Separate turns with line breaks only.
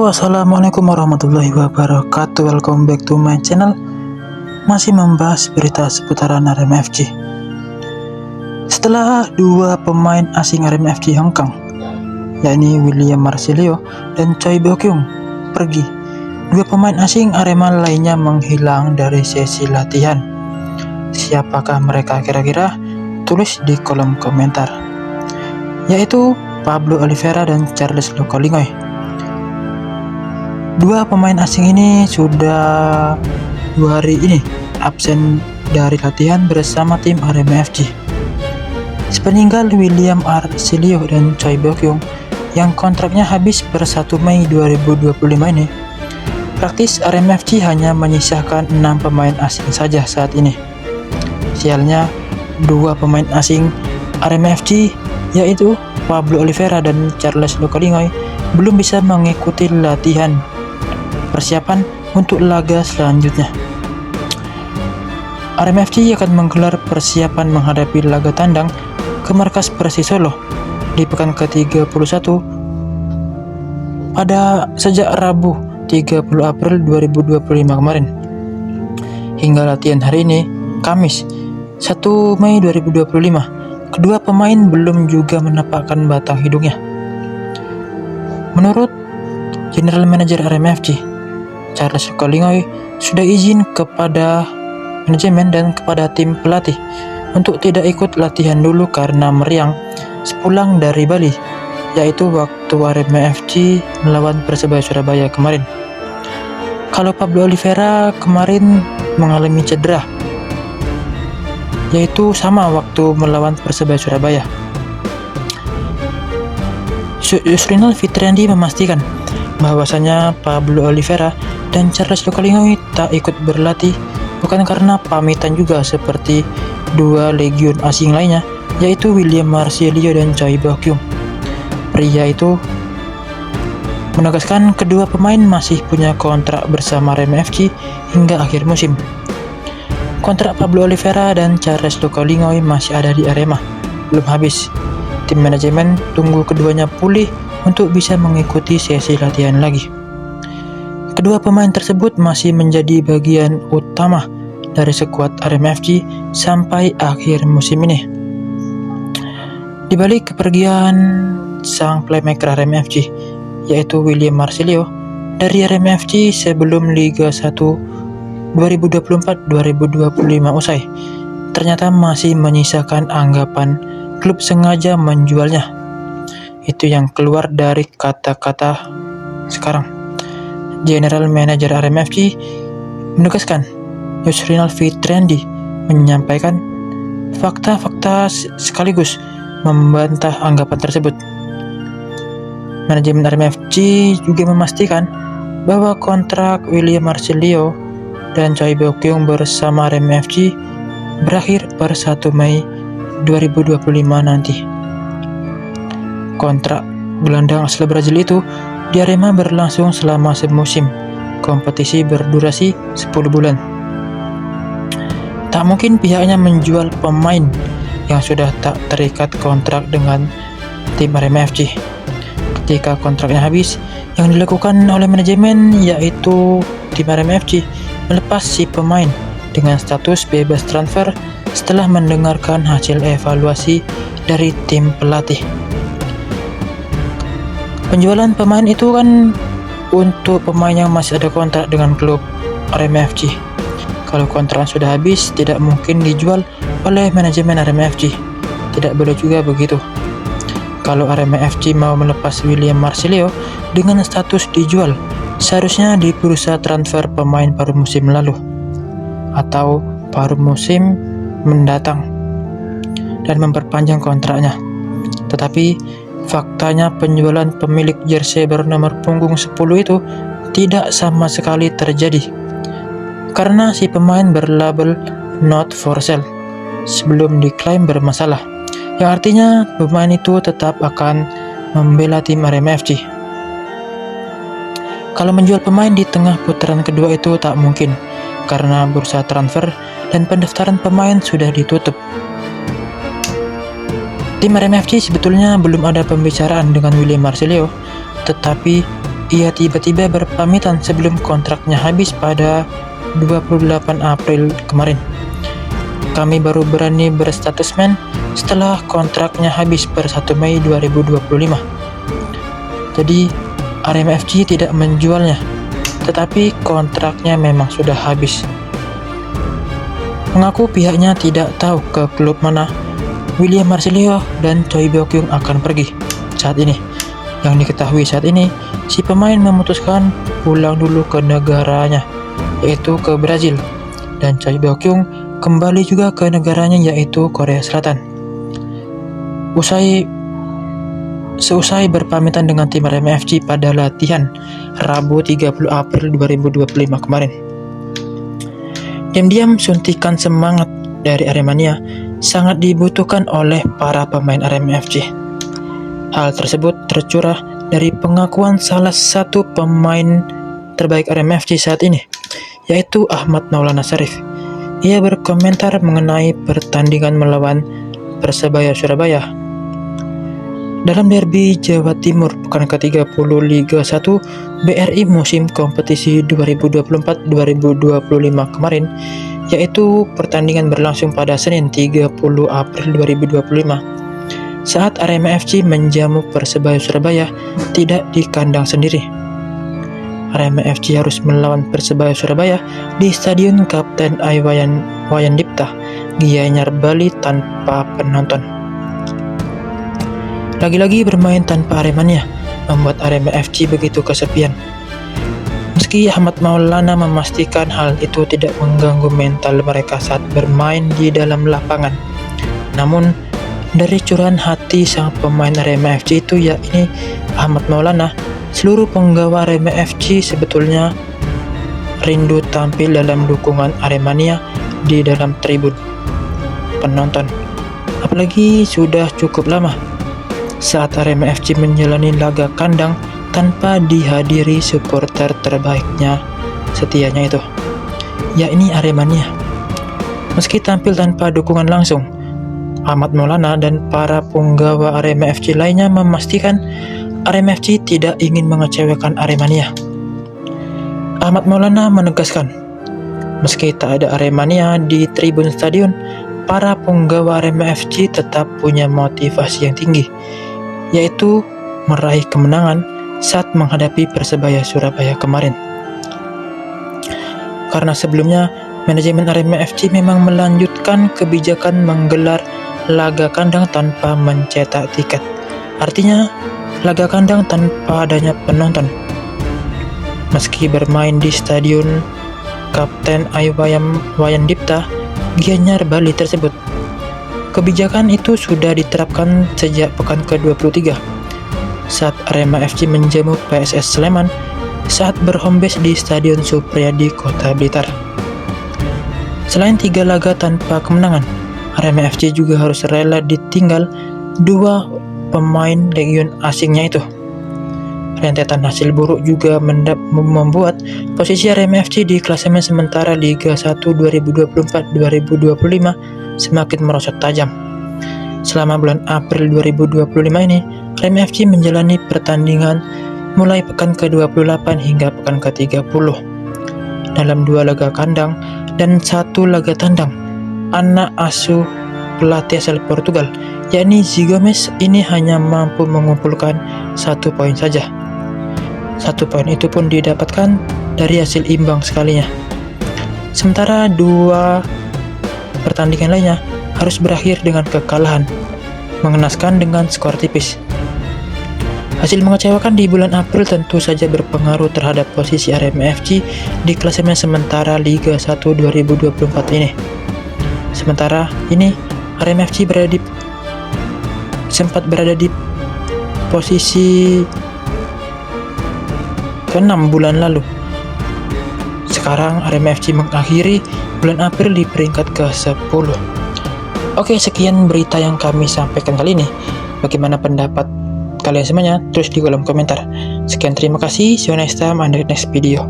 Halo, assalamualaikum warahmatullahi wabarakatuh. Welcome back to my channel. Masih membahas berita seputaran Arema FC. Setelah dua pemain asing Arema FC Hong Kong, yakni William Marcelo dan Choi Bo-kyung, pergi, dua pemain asing Arema lainnya menghilang dari sesi latihan. Siapakah mereka kira-kira? Tulis di kolom komentar. Yaitu Pablo Oliveira dan Charles Lokolingoy. Dua pemain asing ini sudah 2 hari ini absen dari latihan bersama tim Arema FC. Sepeninggal William Marcelo dan Choi Bo-kyung yang kontraknya habis per 1 Mei 2025 ini, praktis Arema FC hanya menyisakan 6 pemain asing saja saat ini. Sialnya, dua pemain asing Arema FC yaitu Pablo Oliveira dan Charles Lokolingoy belum bisa mengikuti latihan persiapan untuk laga selanjutnya. Arema FC akan menggelar persiapan menghadapi laga tandang ke markas Persis Solo di pekan ke-31 sejak Rabu 30 April 2025 kemarin hingga latihan hari ini, Kamis 1 Mei 2025. Kedua pemain belum juga menapakkan batang hidungnya. Menurut General Manager Arema FC, Charles Lokolingoy sudah izin kepada manajemen dan kepada tim pelatih untuk tidak ikut latihan dulu karena meriang sepulang dari Bali, yaitu waktu Arema FC melawan Persebaya Surabaya kemarin. Kalau Pablo Oliveira kemarin mengalami cedera, yaitu sama waktu melawan Persebaya Surabaya. Yusrinal Fitriandi memastikan bahwasanya Pablo Oliveira dan Charles Lokolingoy tak ikut berlatih bukan karena pamitan juga seperti dua legion asing lainnya, yaitu William Marcelo dan Choi Bo-kyung. Pria itu menegaskan kedua pemain masih punya kontrak bersama Arema FC hingga akhir musim. Kontrak Pablo Oliveira dan Charles Lokolingoy masih ada di Arema, belum habis. Tim manajemen tunggu keduanya pulih untuk bisa mengikuti sesi latihan lagi. Kedua pemain tersebut masih menjadi bagian utama dari skuad Arema FC sampai akhir musim ini. Di balik kepergian sang playmaker Arema FC, yaitu William Marcelo dari Arema FC sebelum Liga 1 2024-2025 usai, ternyata masih menyisakan anggapan klub sengaja menjualnya. Itu yang keluar dari kata-kata sekarang. General Manager Arema FC menegaskan, Yusrinal Fitriandi menyampaikan fakta-fakta sekaligus membantah anggapan tersebut. Manajemen Arema FC juga memastikan bahwa kontrak William Marcelo dan Choi Bo-kyung bersama Arema FC berakhir per 1 Mei 2025 nanti. Kontrak gelandang asal Brazil itu di Arema berlangsung selama semusim. Kompetisi berdurasi 10 bulan. Tak mungkin pihaknya menjual pemain yang sudah tak terikat kontrak dengan tim Arema FC. Ketika kontraknya habis, yang dilakukan oleh manajemen yaitu tim Arema FC melepas si pemain dengan status bebas transfer setelah mendengarkan hasil evaluasi dari tim pelatih. Penjualan pemain itu kan untuk pemain yang masih ada kontrak dengan klub Arema FC. Kalau kontrak sudah habis, tidak mungkin dijual oleh manajemen Arema FC. Tidak boleh juga begitu. Kalau Arema FC mau melepas William Marcelo dengan status dijual, seharusnya di bursa transfer pemain paruh musim lalu atau paruh musim mendatang dan memperpanjang kontraknya. Tetapi faktanya penjualan pemilik jersey bernomor punggung 10 itu tidak sama sekali terjadi karena si pemain berlabel not for sale sebelum diklaim bermasalah, yang artinya pemain itu tetap akan membela tim Arema FC. Kalau menjual pemain di tengah putaran kedua itu tak mungkin karena bursa transfer dan pendaftaran pemain sudah ditutup. Tim Arema FC sebetulnya belum ada pembicaraan dengan William Marcelo, tetapi ia tiba-tiba berpamitan sebelum kontraknya habis pada 28 April kemarin. Kami baru berani berstatusmen setelah kontraknya habis per 1 Mei 2025. Jadi Arema FC tidak menjualnya, tetapi kontraknya memang sudah habis. Mengaku pihaknya tidak tahu ke klub mana William Marcelo dan Choi Byung akan pergi saat ini. Yang diketahui saat ini, si pemain memutuskan pulang dulu ke negaranya, yaitu ke Brazil, dan Choi Byung kembali juga ke negaranya, yaitu Korea Selatan. Seusai berpamitan dengan tim Arema FC pada latihan Rabu 30 April 2025 kemarin. Diam-diam suntikan semangat dari Aremania sangat dibutuhkan oleh para pemain Arema FC. Hal tersebut tercurah dari pengakuan salah satu pemain terbaik Arema FC saat ini, yaitu Ahmad Maulana Sharif. Ia berkomentar mengenai pertandingan melawan Persebaya Surabaya dalam derby Jawa Timur pekan ke-30 Liga 1 BRI musim kompetisi 2024-2025 kemarin, yaitu pertandingan berlangsung pada Senin 30 April 2025 saat Arema FC menjamu Persebaya Surabaya tidak di kandang sendiri. Arema FC harus melawan Persebaya Surabaya di Stadion Kapten Iwayan Dipta, Gianyar, Bali tanpa penonton. Lagi-lagi bermain tanpa Aremania membuat Arema FC begitu kesepian. Meski Ahmad Maulana memastikan hal itu tidak mengganggu mental mereka saat bermain di dalam lapangan, namun dari curahan hati sang pemain Arema FC itu, yakni Ahmad Maulana, seluruh penggawa Arema FC sebetulnya rindu tampil dalam dukungan Aremania di dalam tribun penonton. Apalagi sudah cukup lama saat Arema FC menjalani laga kandang tanpa dihadiri supporter terbaiknya setianya itu, yakni Aremania. Meski tampil tanpa dukungan langsung, Ahmad Maulana dan para penggawa Arema FC lainnya memastikan Arema FC tidak ingin mengecewakan Aremania. Ahmad Maulana menegaskan, meski tak ada Aremania di tribun stadion, para penggawa Arema FC tetap punya motivasi yang tinggi, yaitu meraih kemenangan saat menghadapi Persebaya Surabaya kemarin. Karena sebelumnya manajemen Arema FC memang melanjutkan kebijakan menggelar laga kandang tanpa mencetak tiket. Artinya laga kandang tanpa adanya penonton. Meski bermain di Stadion Kapten Iwayan Dipta, Gianyar, Bali tersebut, kebijakan itu sudah diterapkan sejak pekan ke-23 saat Arema FC menjamu PSS Sleman saat berhome base di Stadion Supriyadi, Kota Blitar. Selain 3 laga tanpa kemenangan, Arema FC juga harus rela ditinggal 2 pemain legion asingnya itu. Rentetan hasil buruk juga membuat posisi Arema FC di klasemen sementara Liga 1 2024-2025 semakin merosot tajam. Selama bulan April 2025 ini, Arema FC menjalani pertandingan mulai pekan ke-28 hingga pekan ke-30. Dalam 2 laga kandang dan 1 laga tandang, anak asuh pelatih asal Portugal, yakni Zigomes, ini hanya mampu mengumpulkan 1 poin saja. 1 poin itu pun didapatkan dari hasil imbang sekalinya. Sementara 2 pertandingan lainnya harus berakhir dengan kekalahan mengenaskan dengan skor tipis. Hasil mengecewakan di bulan April tentu saja berpengaruh terhadap posisi Arema FC di klasemen sementara Liga 1 2024 ini. Sementara ini Arema FC sempat berada di posisi ke-6 bulan lalu. Sekarang Arema FC mengakhiri bulan April di peringkat ke-10. Oke, sekian berita yang kami sampaikan kali ini. Bagaimana pendapat kalian semuanya? Tulis di kolom komentar. Sekian, terima kasih. See you next time on the next video.